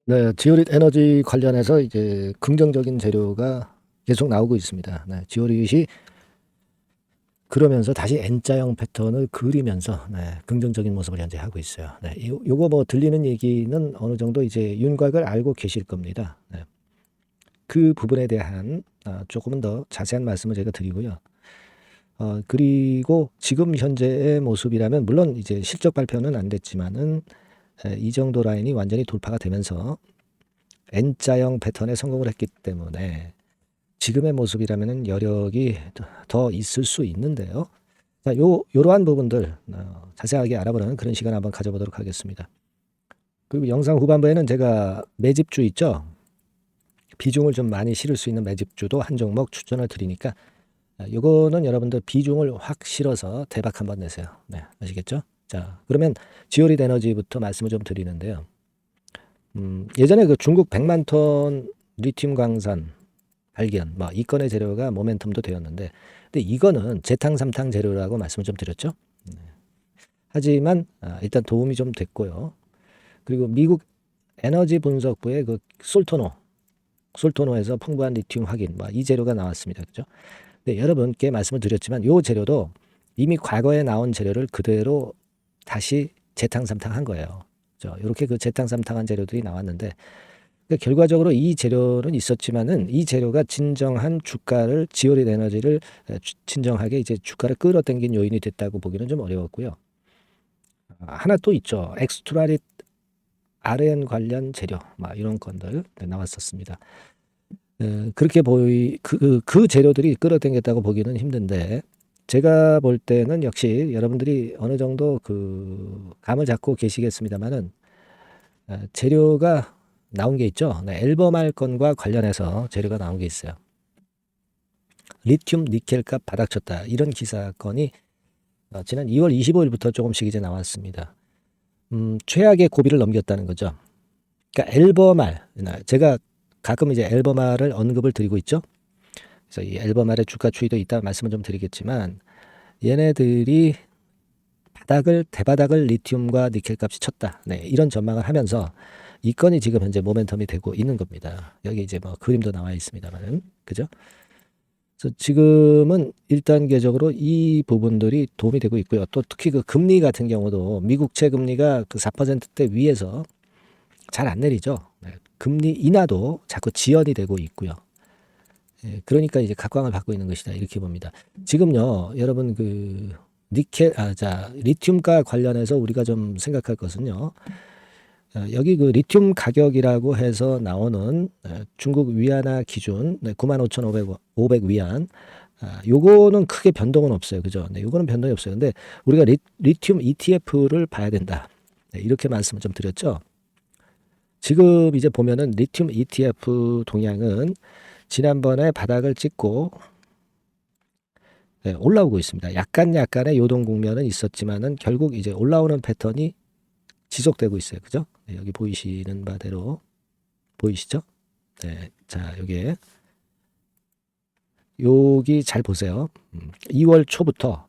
네, 지오릿 에너지 관련해서 이제 긍정적인 재료가 계속 나오고 있습니다. 네, 지오릿이 그러면서 다시 N자형 패턴을 그리면서 긍정적인 모습을 현재 하고 있어요. 네, 요거 뭐 들리는 얘기는 어느 정도 이제 윤곽을 알고 계실 겁니다. 네, 그 부분에 대한 조금은 더 자세한 말씀을 제가 드리고요. 그리고 지금 현재의 모습이라면 물론 이제 실적 발표는 안 됐지만은 이 정도 라인이 완전히 돌파가 되면서 N자형 패턴에 성공을 했기 때문에 지금의 모습이라면은 여력이 더 있을 수 있는데요. 자, 요러한 부분들 자세하게 알아보는 그런 시간 한번 가져보도록 하겠습니다. 그리고 영상 후반부에는 제가 매집주 있죠. 비중을 좀 많이 실을 수 있는 매집주도 한 종목 추천을 드리니까 요거는 여러분들 비중을 확 실어서 대박 한번 내세요. 네, 아시겠죠? 자, 그러면 지오릿 에너지부터 말씀을 좀 드리는데요. 예전에 그 중국 100만 톤 리튬 광산 발견, 뭐 이 건의 재료가 모멘텀도 되었는데, 근데 이거는 재탕 삼탕 재료라고 말씀을 좀 드렸죠. 하지만 일단 도움이 좀 됐고요. 그리고 미국 에너지 분석부의 그 솔토노에서 풍부한 리튬 확인, 뭐 이 재료가 나왔습니다. 그죠? 근데 여러분께 말씀을 드렸지만 이 재료도 이미 과거에 나온 재료를 그대로 다시 재탕 삼탕한 거예요. 이렇게 그 재탕 삼탕한 재료들이 나왔는데 그러니까 결과적으로 이 재료는 있었지만은 이 재료가 진정한 주가를 지오릿 에너지를 진정하게 이제 주가를 끌어당긴 요인이 됐다고 보기는 좀 어려웠고요. 하나 또 있죠. 엑스트라릿 RN 관련 재료, 막 이런 건들 나왔었습니다. 그렇게 그 재료들이 끌어당겼다고 보기는 힘든데 제가 볼 때는 역시 여러분들이 어느 정도 그 감을 잡고 계시겠습니다만은 재료가 나온 게 있죠. 네, 앨범할 건과 관련해서 재료가 나온 게 있어요. 리튬 니켈 값 바닥쳤다. 이런 기사건이 지난 2월 25일부터 조금씩 이제 나왔습니다. 최악의 고비를 넘겼다는 거죠. 그러니까 앨범알, 제가 가끔 이제 앨범알을 언급을 드리고 있죠. 그래서 이 앨범알의 주가 추이도 이따 말씀을 좀 드리겠지만 얘네들이 대바닥을 리튬과 니켈 값이 쳤다. 네, 이런 전망을 하면서 이 건이 지금 현재 모멘텀이 되고 있는 겁니다. 여기 이제 뭐 그림도 나와 있습니다만은, 그죠? 그래서 지금은 1단계적으로 이 부분들이 도움이 되고 있고요. 또 특히 그 금리 같은 경우도 미국채 금리가 그 4%대 위에서 잘 안 내리죠. 네, 금리 인하도 자꾸 지연이 되고 있고요. 그러니까 이제 각광을 받고 있는 것이다. 이렇게 봅니다. 지금요, 여러분 그 리튬과 관련해서 우리가 좀 생각할 것은요. 여기 그 리튬 가격이라고 해서 나오는 중국 위안화 기준 95,500 위안. 요거는 크게 변동은 없어요. 그죠? 네, 요거는 변동이 없어요. 근데 우리가 리튬 ETF를 봐야 된다. 네, 이렇게 말씀을 좀 드렸죠. 지금 이제 보면은 리튬 ETF 동향은 지난번에 바닥을 찍고 올라오고 있습니다. 약간의 요동 국면은 있었지만은 결국 이제 올라오는 패턴이 지속되고 있어요. 그죠? 네, 여기 보이시는 바대로 보이시죠? 네. 자, 여기 잘 보세요. 2월 초부터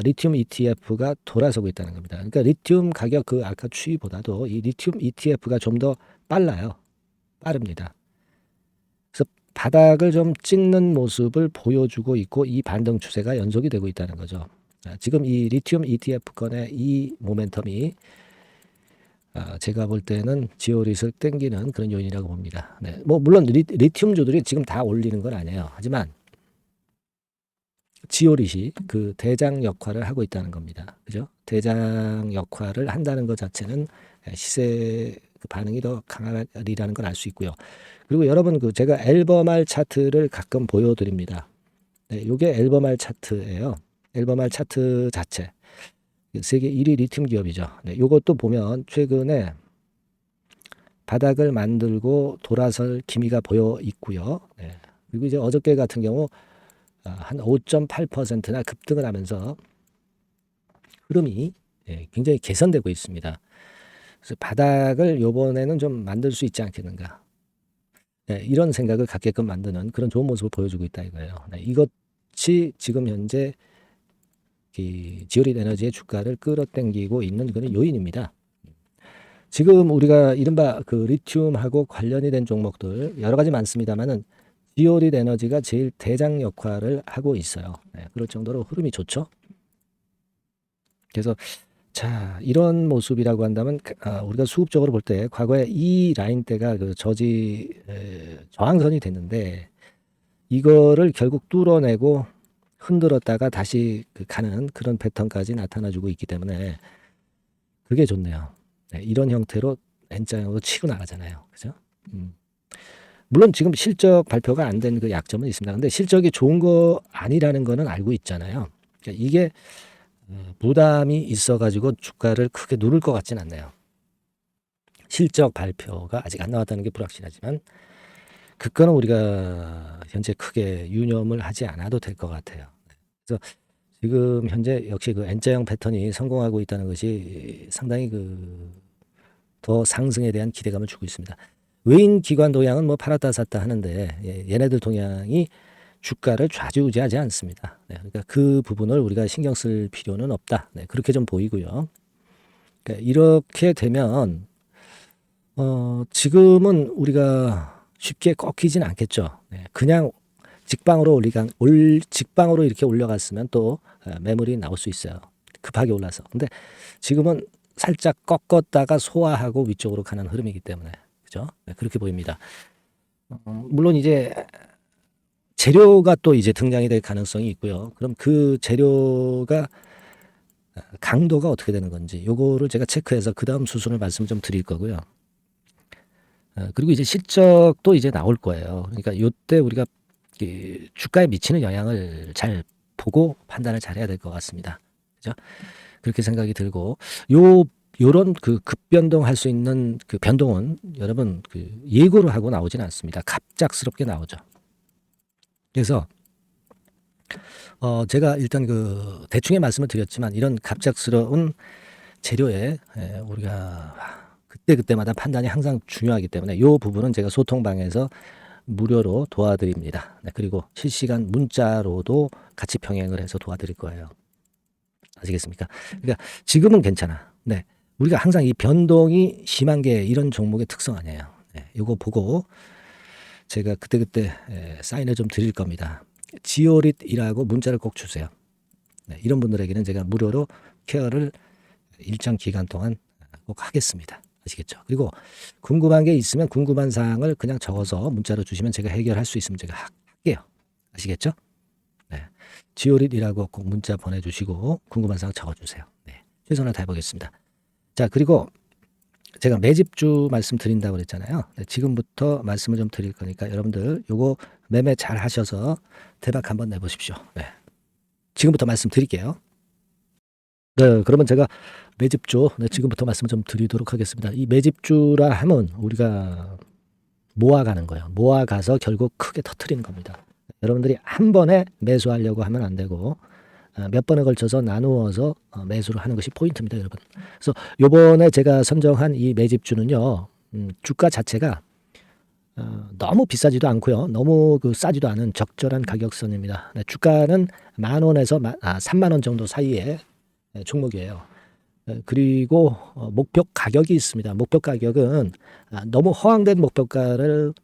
리튬 ETF가 돌아서고 있다는 겁니다. 그러니까 리튬 가격 그 아까 추이보다도 이 리튬 ETF가 좀 더 빠릅니다. 그래서 바닥을 좀 찍는 모습을 보여주고 있고 이 반등 추세가 연속이 되고 있다는 거죠. 지금 이 리튬 ETF 건의 이 모멘텀이 제가 볼 때는 지오릿을 땡기는 그런 요인이라고 봅니다. 네, 뭐 물론 리튬주들이 지금 다 올리는 건 아니에요. 하지만 지오릿이 그 대장 역할을 하고 있다는 겁니다. 그죠? 대장 역할을 한다는 것 자체는 시세 그 반응이 더 강하리라는 걸 알 수 있고요. 그리고 여러분 그 제가 앨범알 차트를 가끔 보여드립니다. 네, 요게 앨범알 차트예요. 앨범알 차트 자체. 세계 1위 리튬 기업이죠. 네, 요것도 보면 최근에 바닥을 만들고 돌아설 기미가 보여 있고요. 네. 그리고 이제 어저께 같은 경우 한 5.8%나 급등을 하면서 흐름이 굉장히 개선되고 있습니다. 그래서 바닥을 요번에는 좀 만들 수 있지 않겠는가. 이런 생각을 갖게끔 만드는 그런 좋은 모습을 보여주고 있다 이거예요. 이것이 지금 현재 지오릿 에너지의 주가를 끌어당기고 있는 그런 요인입니다. 지금 우리가 이른바 그 리튬하고 관련이 된 종목들 여러 가지 많습니다만은 지오릿 에너지가 제일 대장 역할을 하고 있어요. 네, 그럴 정도로 흐름이 좋죠. 그래서 자, 이런 모습이라고 한다면 우리가 수급적으로 볼 때 과거에 이 라인대가 그 저항선이 됐는데 이거를 결국 뚫어내고 흔들었다가 다시 가는 그런 패턴까지 나타나주고 있기 때문에 그게 좋네요. 네, 이런 형태로 N자형으로 치고 나가잖아요. 그죠? 물론 지금 실적 발표가 안 된 그 약점은 있습니다. 근데 실적이 좋은 거 아니라는 거는 알고 있잖아요. 그러니까 이게 부담이 있어가지고 주가를 크게 누를 것 같진 않네요. 실적 발표가 아직 안 나왔다는 게 불확실하지만 그거는 우리가 현재 크게 유념을 하지 않아도 될 것 같아요. 그래서 지금 현재 역시 그 N자형 패턴이 성공하고 있다는 것이 상당히 더 상승에 대한 기대감을 주고 있습니다. 외인 기관 동향은 뭐 팔았다 샀다 하는데 얘네들 동향이 주가를 좌지우지하지 않습니다. 네, 그러니까 그 부분을 우리가 신경 쓸 필요는 없다. 네, 그렇게 좀 보이고요. 그러니까 이렇게 되면 지금은 우리가 쉽게 꺾이진 않겠죠. 네, 그냥 직방으로 직방으로 이렇게 올려갔으면 또 매물이 나올 수 있어요. 급하게 올라서. 근데 지금은 살짝 꺾었다가 소화하고 위쪽으로 가는 흐름이기 때문에 그죠? 네, 그렇게 보입니다. 물론 이제 재료가 또 이제 등장이 될 가능성이 있고요. 그럼 그 재료가 강도가 어떻게 되는 건지 요거를 제가 체크해서 그 다음 수순을 말씀 좀 드릴 거고요. 그리고 이제 실적도 이제 나올 거예요. 그러니까 요때 우리가 주가에 미치는 영향을 잘 보고 판단을 잘해야 될 것 같습니다. 그죠? 그렇게 생각이 들고 요런 그 급변동할 수 있는 그 변동은 여러분 예고를 하고 나오지는 않습니다. 갑작스럽게 나오죠. 그래서 제가 일단 대충의 말씀을 드렸지만 이런 갑작스러운 재료에 우리가 그때마다 판단이 항상 중요하기 때문에 이 부분은 제가 소통방에서 무료로 도와드립니다. 네, 그리고 실시간 문자로도 같이 병행을 해서 도와드릴 거예요. 아시겠습니까? 그러니까 지금은 괜찮아. 네, 우리가 항상 이 변동이 심한 게 이런 종목의 특성 아니에요. 네, 이거 보고 제가 그때 사인을 좀 드릴 겁니다. 지오릿이라고 문자를 꼭 주세요. 네, 이런 분들에게는 제가 무료로 케어를 일정 기간 동안 꼭 하겠습니다. 아시겠죠? 그리고 궁금한 게 있으면 궁금한 사항을 그냥 적어서 문자로 주시면 제가 해결할 수 있으면 제가 할게요. 아시겠죠? 네. 지오릿이라고 꼭 문자 보내주시고 궁금한 사항 적어주세요. 네. 최선을 다해보겠습니다. 자, 그리고 제가 매집주 말씀드린다고 그랬잖아요. 네, 지금부터 말씀을 좀 드릴 거니까 여러분들 요거 매매 잘 하셔서 대박 한번 내보십시오. 네. 지금부터 말씀드릴게요. 네, 그러면 제가 매집주 지금부터 말씀 좀 드리도록 하겠습니다. 이 매집주라 하면 우리가 모아가는 거예요. 모아가서 결국 크게 터트리는 겁니다. 여러분들이 한 번에 매수하려고 하면 안 되고 몇 번에 걸쳐서 나누어서 매수를 하는 것이 포인트입니다, 여러분. 그래서 요번에 제가 선정한 이 매집주는요, 주가 자체가 너무 비싸지도 않고요, 너무 싸지도 않은 적절한 가격선입니다. 네, 주가는 10,000원에서 30,000원 정도 사이의 종목이에요. 그리고 목표 가격이 있습니다. 목표 가격은 너무 허황된 목표가를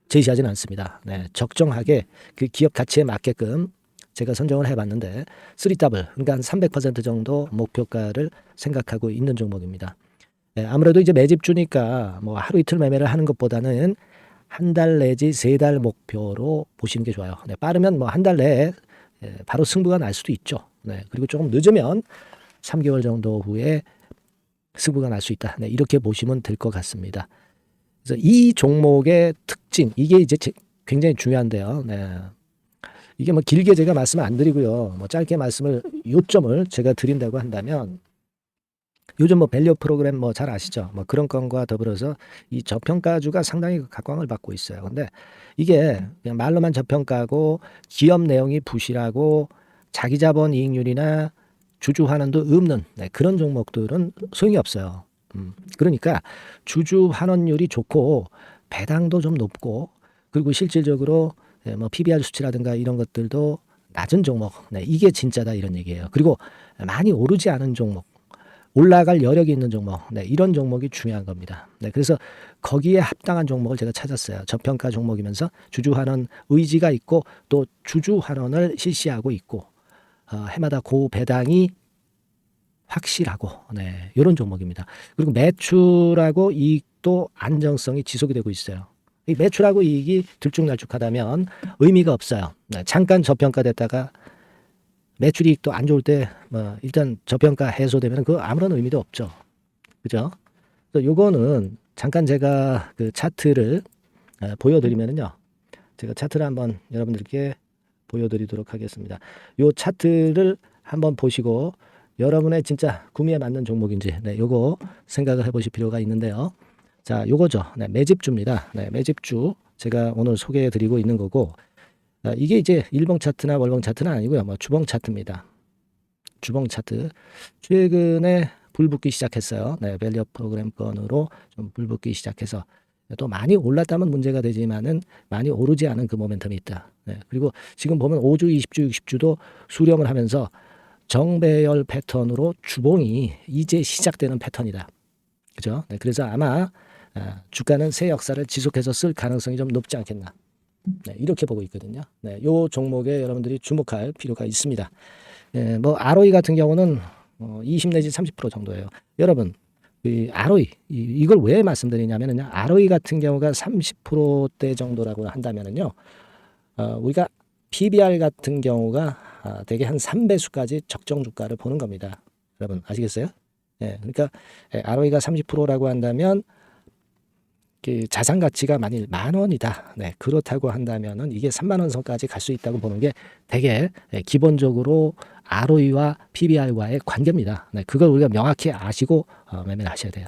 제시하지는 않습니다. 네, 적정하게 그 기업 가치에 맞게끔 제가 선정을 해봤는데 3더블, 그러니까 한 300% 정도 목표가를 생각하고 있는 종목입니다. 네, 아무래도 이제 매집주니까 뭐 하루 이틀 매매를 하는 것보다는 한 달 내지 3달 목표로 보시는 게 좋아요. 네, 빠르면 뭐 한 달 내에 바로 승부가 날 수도 있죠. 네, 그리고 조금 늦으면 3개월 정도 후에 승부가 날 수 있다. 네, 이렇게 보시면 될 것 같습니다. 그래서 이 종목의 특징, 이게 이제 굉장히 중요한데요. 네. 이게 뭐 길게 제가 말씀을 안 드리고요. 뭐 짧게 요점을 제가 드린다고 한다면 요즘 뭐 밸류 프로그램 뭐 잘 아시죠? 뭐 그런 건과 더불어서 이 저평가주가 상당히 각광을 받고 있어요. 근데 이게 그냥 말로만 저평가고 기업 내용이 부실하고 자기 자본 이익률이나 주주 환원도 없는 그런 종목들은 소용이 없어요. 그러니까 주주 환원율이 좋고 배당도 좀 높고 그리고 실질적으로 뭐 PBR 수치라든가 이런 것들도 낮은 종목, 이게 진짜다 이런 얘기예요. 그리고 많이 오르지 않은 종목, 올라갈 여력이 있는 종목, 네, 이런 종목이 중요한 겁니다. 네, 그래서 거기에 합당한 종목을 제가 찾았어요. 저평가 종목이면서 주주환원 의지가 있고 또 주주환원을 실시하고 있고 해마다 고배당이 확실하고, 네, 이런 종목입니다. 그리고 매출하고 이익도 안정성이 지속이 되고 있어요. 이 매출하고 이익이 들쭉날쭉하다면 의미가 없어요. 네, 잠깐 저평가됐다가 매출 이익도 안 좋을 때 뭐 일단 저평가 해소되면 그 아무런 의미도 없죠. 그죠? 그래서 요거는 잠깐 제가 그 차트를 보여드리면은요. 제가 차트를 한번 여러분들께 보여드리도록 하겠습니다. 요 차트를 한번 보시고 여러분의 진짜 구미에 맞는 종목인지, 네, 요거 생각을 해보실 필요가 있는데요. 자, 요거죠. 네, 매집주입니다. 네, 매집주 제가 오늘 소개해드리고 있는 거고, 이게 이제 일봉 차트나 월봉 차트는 아니고요. 뭐 주봉 차트입니다. 주봉 차트. 최근에 불붙기 시작했어요. 네, 밸류업 프로그램 건으로 좀 불붙기 시작해서 또 많이 올랐다면 문제가 되지만은 많이 오르지 않은 그 모멘텀이 있다. 네, 그리고 지금 보면 5주, 20주, 60주도 수렴을 하면서 정배열 패턴으로 주봉이 이제 시작되는 패턴이다. 그죠? 네, 그래서 아마 주가는 새 역사를 지속해서 쓸 가능성이 좀 높지 않겠나. 네, 이렇게 보고 있거든요. 네, 요 종목에 여러분들이 주목할 필요가 있습니다. 예, 뭐 ROE 같은 경우는 20 내지 30% 정도예요. 여러분, 이 ROE 이걸 왜 말씀드리냐면은요. ROE 같은 경우가 30%대 정도라고 한다면은요. 우리가 PBR 같은 경우가 대개 한 3배수까지 적정 주가를 보는 겁니다. 여러분 아시겠어요? 예, 그러니까 ROE가 30%라고 한다면 그 자산 가치가 만일 10,000원이다. 네, 그렇다고 한다면은 이게 30,000원 선까지 갈 수 있다고 보는 게 되게 기본적으로 ROE와 PBR과의 관계입니다. 네, 그걸 우리가 명확히 아시고 매매를 하셔야 돼요.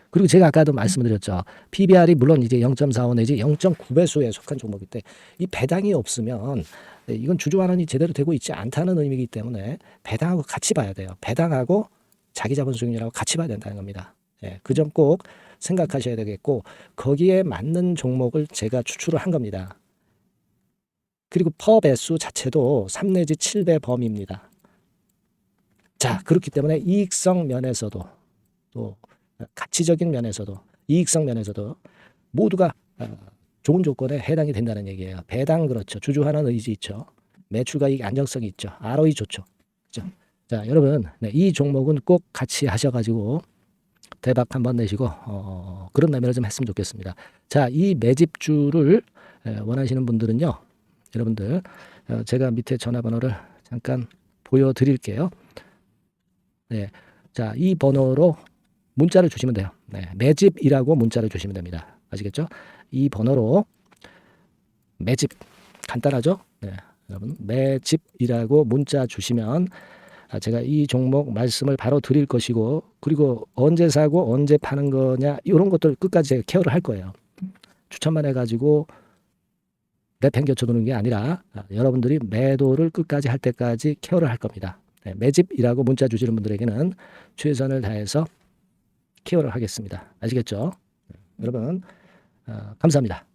그리고 제가 아까도 말씀드렸죠. PBR이 물론 이제 0.45 내지 0.9배수에 속한 종목일 때 이 배당이 없으면 이건 주주환원이 제대로 되고 있지 않다는 의미이기 때문에 배당하고 같이 봐야 돼요. 배당하고 자기 자본 수익률하고 같이 봐야 된다는 겁니다. 예, 그 점 꼭 생각하셔야 되겠고 거기에 맞는 종목을 제가 추출을 한 겁니다. 그리고 퍼 배수 자체도 3 내지 7배 범위입니다. 자, 그렇기 때문에 이익성 면에서도 또 가치적인 면에서도 이익성 면에서도 모두가 좋은 조건에 해당이 된다는 얘기예요. 배당 그렇죠. 주주환원 의지 있죠. 매출과 이익 안정성이 있죠. ROE 좋죠. 그렇죠? 자, 여러분, 네, 이 종목은 꼭 같이 하셔가지고 대박 한번 내시고 그런 매매를 좀 했으면 좋겠습니다. 자, 이 매집주를 원하시는 분들은요. 여러분들 제가 밑에 전화번호를 잠깐 보여드릴게요. 네, 자, 이 번호로 문자를 주시면 돼요. 네, 매집이라고 문자를 주시면 됩니다. 아시겠죠? 이 번호로 매집 간단하죠? 네, 여러분 매집이라고 문자 주시면 제가 이 종목 말씀을 바로 드릴 것이고 그리고 언제 사고 언제 파는 거냐 이런 것들 끝까지 제가 케어를 할 거예요. 추천만 해가지고 내팽겨쳐 두는 게 아니라 여러분들이 매도를 끝까지 할 때까지 케어를 할 겁니다. 네, 매집이라고 문자 주시는 분들에게는 최선을 다해서 케어를 하겠습니다. 아시겠죠? 여러분 감사합니다.